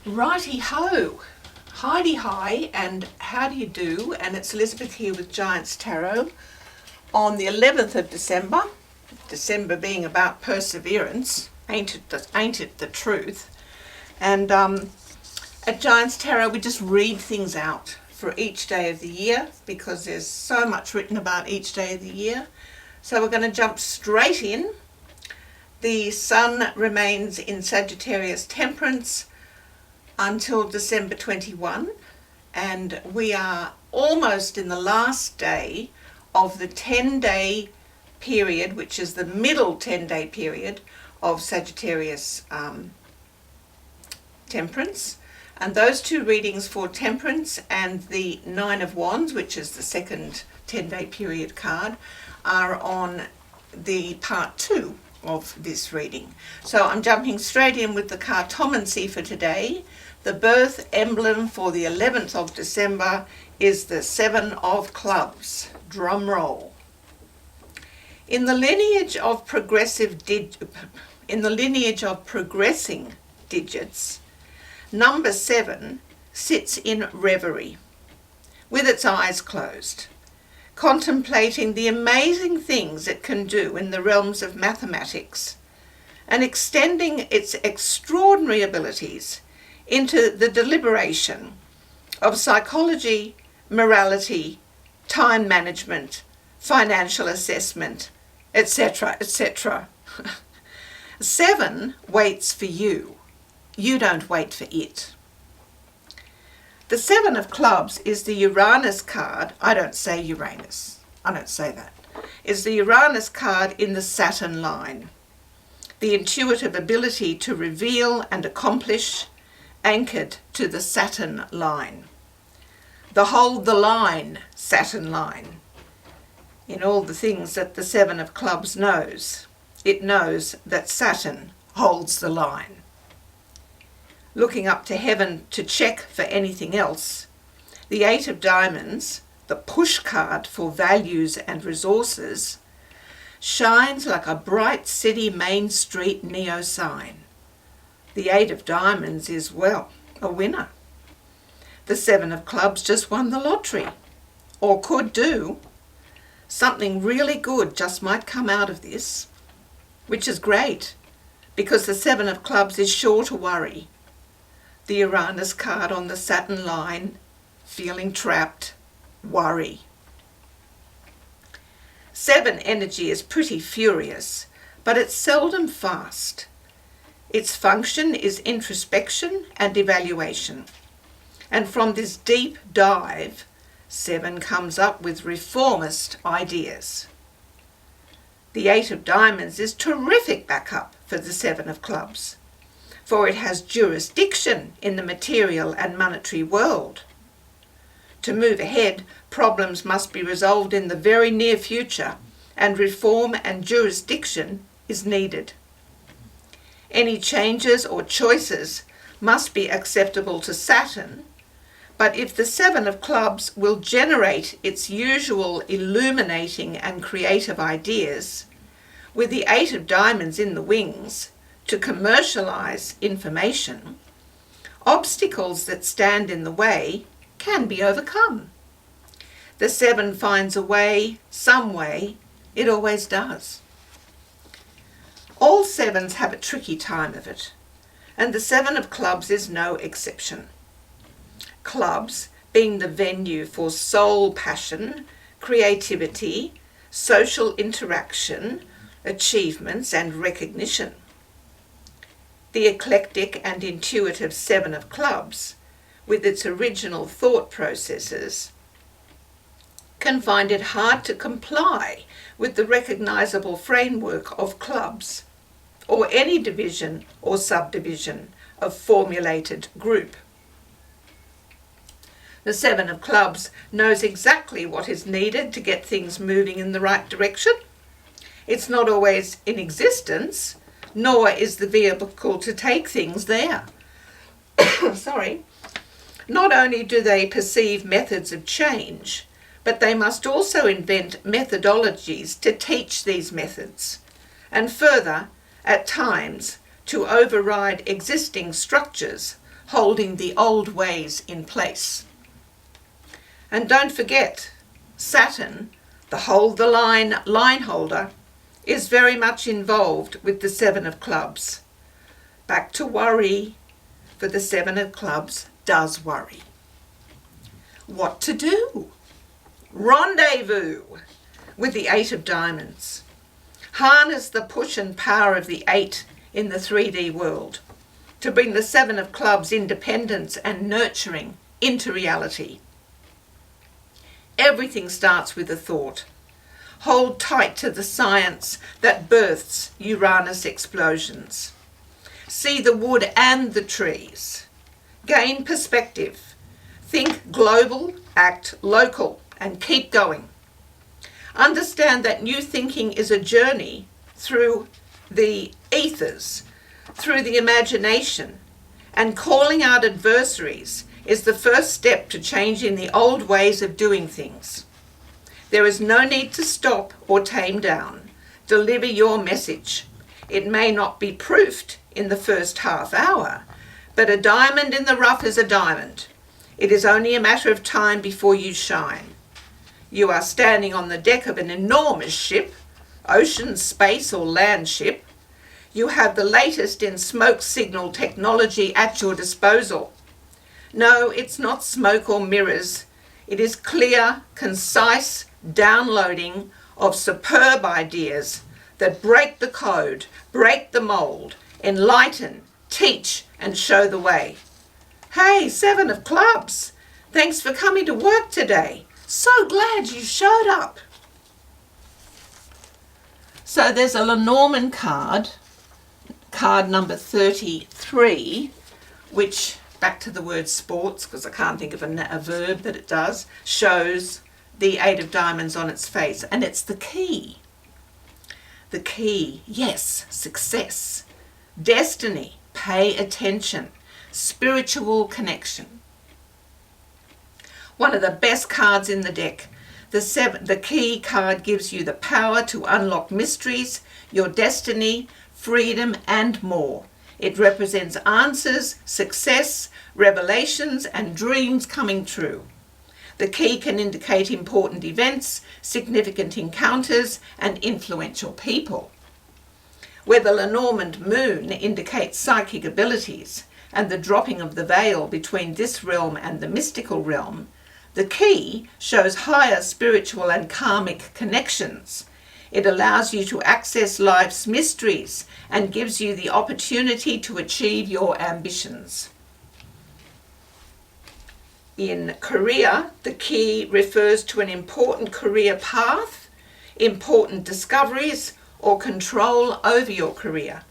Righty ho, Heidi hi, and how do you do? And it's Elizabeth here with Giants Tarot on the 11th of December. December being about perseverance, ain't it the truth? And at Giants Tarot we just read things out for each day of the year because there's so much written about each day of the year. So we're going to jump straight in. The sun remains in Sagittarius Temperance until December 21, and we are almost in the last day of the 10-day period, which is the middle 10-day period of Sagittarius Temperance. And those two readings for Temperance and the Nine of Wands, which is the second 10-day period card, are on the part 2 of this reading. So I'm jumping straight in with the cartomancy for today. The birth emblem for the 11th of December is the 7 of Clubs. Drum roll. In the lineage of progressing digits, number 7 sits in reverie, with its eyes closed, contemplating the amazing things it can do in the realms of mathematics and extending its extraordinary abilities into the deliberation of psychology, morality, time management, financial assessment, etc., etc. 7 waits for you. You don't wait for it. The 7 of Clubs is the Uranus card. I don't say Uranus. I don't say that. It's the Uranus card in the Saturn line. The intuitive ability to reveal and accomplish, anchored to the Saturn line. The hold the line Saturn line. In all the things that the 7 of Clubs knows, it knows that Saturn holds the line. Looking up to heaven to check for anything else, the 8 of Diamonds, the push card for values and resources, shines like a bright city main street neo sign. The 8 of Diamonds is, well, a winner. The 7 of Clubs just won the lottery, or could do. Something really good just might come out of this, which is great, because the 7 of Clubs is sure to worry. The Uranus card on the Saturn line, feeling trapped, worry. 7 energy is pretty furious, but it's seldom fast. Its function is introspection and evaluation. And from this deep dive, 7 comes up with reformist ideas. The 8 of Diamonds is terrific backup for the 7 of Clubs, for it has jurisdiction in the material and monetary world. To move ahead, problems must be resolved in the very near future, and reform and jurisdiction is needed. Any changes or choices must be acceptable to Saturn, but if the 7 of Clubs will generate its usual illuminating and creative ideas, with the 8 of Diamonds in the wings to commercialize information, obstacles that stand in the way can be overcome. The 7 finds a way, some way, it always does. All 7s have a tricky time of it, and the 7 of Clubs is no exception. Clubs being the venue for soul passion, creativity, social interaction, achievements and recognition. The eclectic and intuitive 7 of Clubs, with its original thought processes, can find it hard to comply with the recognizable framework of clubs, or any division or subdivision of formulated group. The 7 of Clubs knows exactly what is needed to get things moving in the right direction. It's not always in existence, nor is the vehicle to take things there. Sorry. Not only do they perceive methods of change, but they must also invent methodologies to teach these methods, and further, at times, to override existing structures holding the old ways in place. And don't forget, Saturn, the hold the line holder, is very much involved with the Seven of Clubs. Back to worry, for the Seven of Clubs does worry. What to do? Rendezvous with the Eight of Diamonds. Harness the push and power of the Eight in the 3D world to bring the Seven of Clubs independence and nurturing into reality. Everything starts with a thought. Hold tight to the science that births Uranus explosions. See the wood and the trees. Gain perspective. Think global, act local, and keep going. Understand that new thinking is a journey through the ethers, through the imagination, and calling out adversaries is the first step to changing the old ways of doing things. There is no need to stop or tame down. Deliver your message. It may not be proofed in the first half hour, but a diamond in the rough is a diamond. It is only a matter of time before you shine. You are standing on the deck of an enormous ship, ocean, space, or land ship. You have the latest in smoke signal technology at your disposal. No, it's not smoke or mirrors. It is clear, concise downloading of superb ideas that break the code, break the mold, enlighten, teach, and show the way. Hey, Seven of Clubs, thanks for coming to work today. So glad you showed up. So there's a Lenormand card number 33, which, back to the word sports, because I can't think of a verb that it does, shows the Eight of Diamonds on its face, and it's the key. The key, yes, success, destiny, pay attention, spiritual connection. One of the best cards in the deck. The key card gives you the power to unlock mysteries, your destiny, freedom, and more. It represents answers, success, revelations, and dreams coming true. The key can indicate important events, significant encounters, and influential people. Where the Lenormand moon indicates psychic abilities and the dropping of the veil between this realm and the mystical realm, the key shows higher spiritual and karmic connections. It allows you to access life's mysteries and gives you the opportunity to achieve your ambitions. In career, the key refers to an important career path, important discoveries, or control over your career.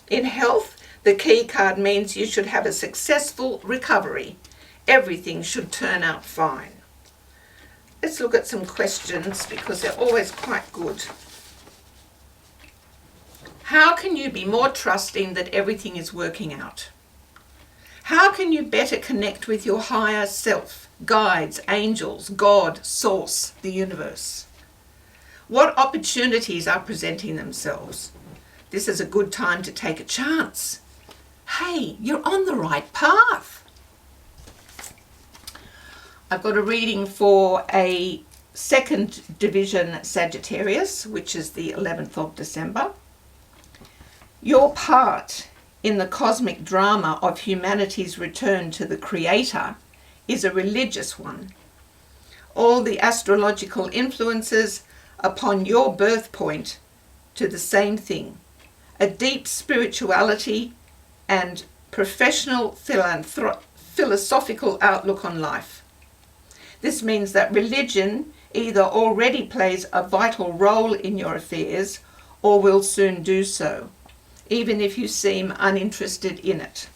In health, the key card means you should have a successful recovery. Everything should turn out fine. Let's look at some questions because they're always quite good. How can you be more trusting that everything is working out? How can you better connect with your higher self, guides, angels, God, source, the universe? What opportunities are presenting themselves? This is a good time to take a chance. Hey, you're on the right path. I've got a reading for a second division Sagittarius, which is the 11th of December. Your part in the cosmic drama of humanity's return to the Creator is a religious one. All the astrological influences upon your birth point to the same thing, a deep spirituality and professional philosophical outlook on life. This means that religion either already plays a vital role in your affairs or will soon do so, even if you seem uninterested in it.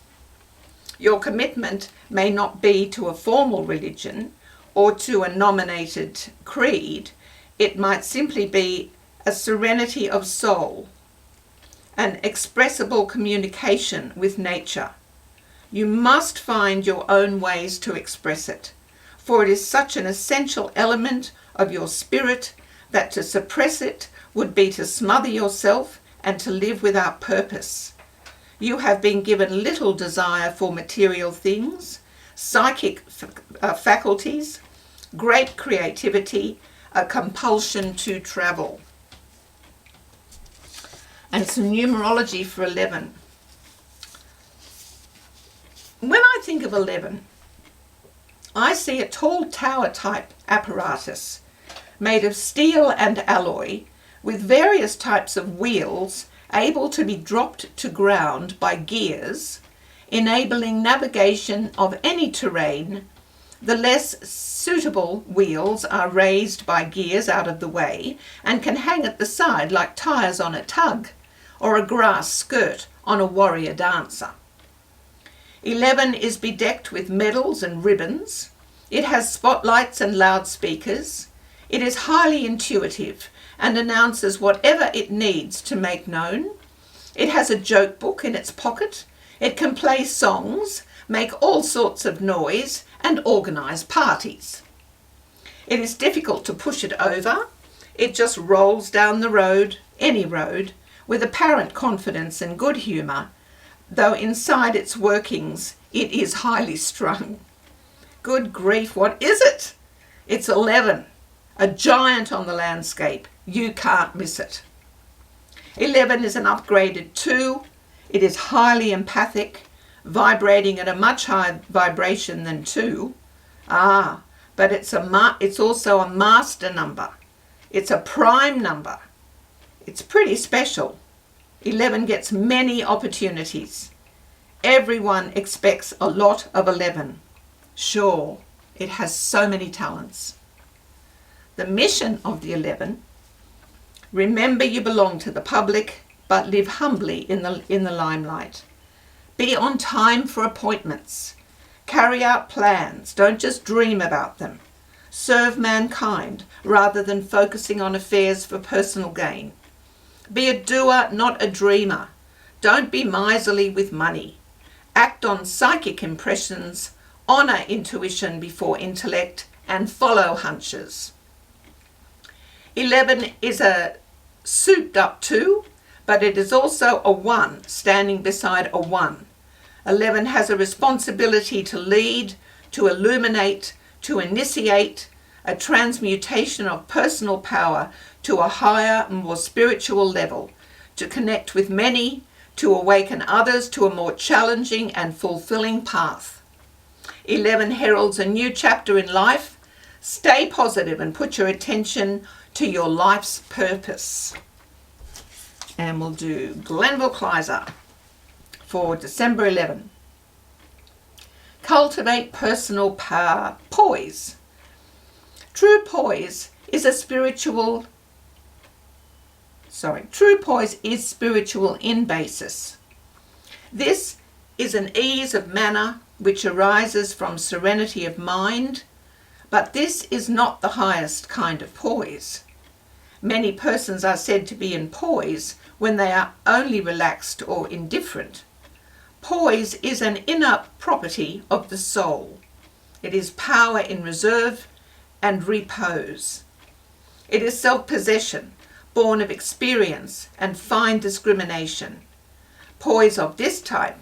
Your commitment may not be to a formal religion or to a nominated creed. It might simply be a serenity of soul, an expressible communication with nature. You must find your own ways to express it, for it is such an essential element of your spirit that to suppress it would be to smother yourself and to live without purpose. You have been given little desire for material things, psychic faculties, great creativity, a compulsion to travel. And some numerology for 11. When I think of 11, I see a tall tower type apparatus made of steel and alloy with various types of wheels able to be dropped to ground by gears, enabling navigation of any terrain. The less suitable wheels are raised by gears out of the way and can hang at the side like tyres on a tug or a grass skirt on a warrior dancer. 11 is bedecked with medals and ribbons. It has spotlights and loudspeakers. It is highly intuitive and announces whatever it needs to make known. It has a joke book in its pocket. It can play songs, make all sorts of noise, and organise parties. It is difficult to push it over. It just rolls down the road, any road, with apparent confidence and good humour, though inside its workings it is highly strung. Good grief, what is it? It's 11, a giant on the landscape. You can't miss it. 11 is an upgraded 2. It is highly empathic, vibrating at a much higher vibration than 2. But it's also a master number. It's a prime number. It's pretty special. 11 gets many opportunities. Everyone expects a lot of 11. Sure, it has so many talents. The mission of the 11: remember you belong to the public, but live humbly in the limelight. Be on time for appointments. Carry out plans, don't just dream about them. Serve mankind rather than focusing on affairs for personal gain. Be a doer, not a dreamer. Don't be miserly with money. Act on psychic impressions, honour intuition before intellect, and follow hunches. 11 is a souped up 2, but it is also a 1 standing beside a 1. 11 has a responsibility to lead, to illuminate, to initiate, a transmutation of personal power to a higher, more spiritual level, to connect with many, to awaken others to a more challenging and fulfilling path. 11 heralds a new chapter in life. Stay positive and put your attention to your life's purpose. And we'll do Glenville Kleiser for December 11. Cultivate personal power. Poise. True poise is spiritual in basis. This is an ease of manner which arises from serenity of mind, but this is not the highest kind of poise. Many persons are said to be in poise when they are only relaxed or indifferent. Poise is an inner property of the soul. It is power in reserve and repose. It is self-possession, born of experience and fine discrimination. Poise of this type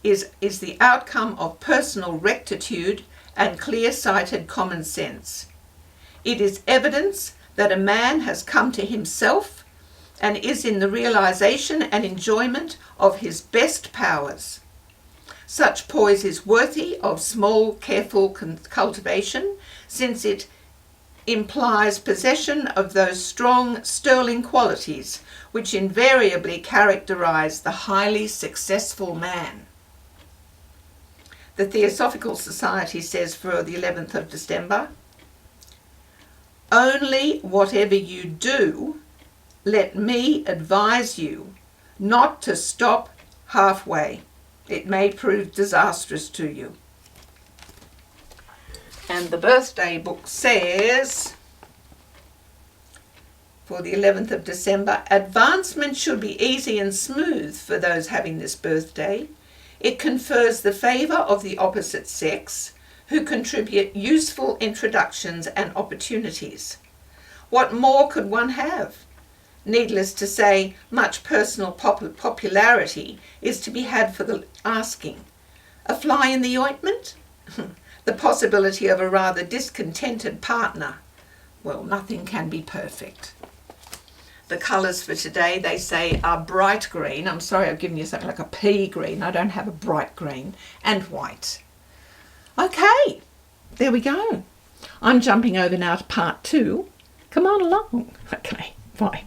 is the outcome of personal rectitude and clear-sighted common sense. It is evidence that a man has come to himself and is in the realization and enjoyment of his best powers. Such poise is worthy of small, careful cultivation, since it implies possession of those strong, sterling qualities which invariably characterize the highly successful man. The Theosophical Society says for the 11th of December, only whatever you do, let me advise you not to stop halfway. It may prove disastrous to you. And the birthday book says, for the 11th of December, advancement should be easy and smooth for those having this birthday. It confers the favour of the opposite sex, who contribute useful introductions and opportunities. What more could one have? Needless to say, much personal popularity is to be had for the asking. A fly in the ointment? The possibility of a rather discontented partner. Well, nothing can be perfect. The colours for today, they say, are bright green. I'm sorry, I've given you something like a pea green. I don't have a bright green. And white. Okay, there we go. I'm jumping over now to part 2. Come on along. Okay, bye.